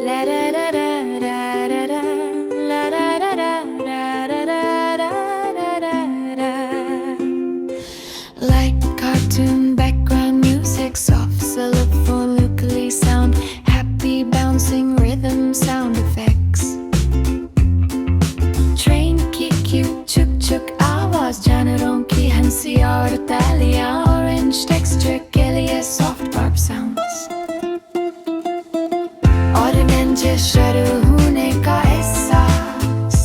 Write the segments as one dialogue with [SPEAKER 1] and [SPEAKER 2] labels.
[SPEAKER 1] La da da da da da da. La da da da da da da da da. Like cartoon background music, soft xylophone, ukulele sound, happy bouncing rhythm sound effects. Train की cute chuk chuk आवाज, जानवरों की हंसी और तालियां, orange texture के लिए soft bark sounds. Orange शुरू होने का एहसास,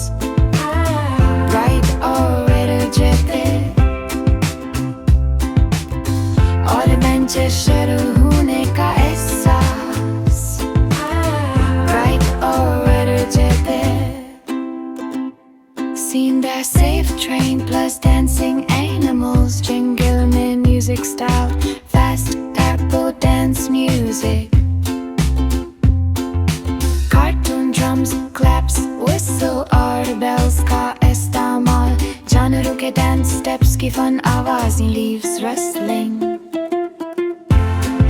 [SPEAKER 1] bright और red जैसे. ऑरेंज शुरू होने का एहसास, bright और red जैसे. Seen that safe train plus dancing animals, jingle में music style, fast tempo dance music. Cartoon drums, claps, whistle और bells का इस्तेमाल, जानवरों के dance steps की fun आवाज़ें, leaves rustling,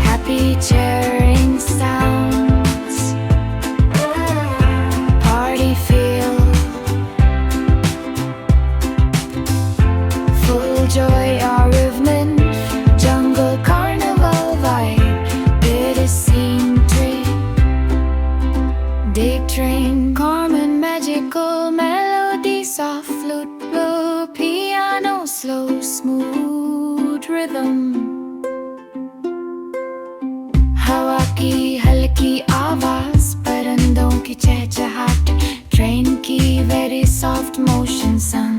[SPEAKER 1] happy cheering sounds, party feel, full joy or movement, jungle carnival vibe, bit of scenery. Day train, Carmen magical melody, soft flute, blue piano, slow smooth rhythm. हवा की हल्की आवाज, परिंदों की चहचहाट, train की very soft motion sound.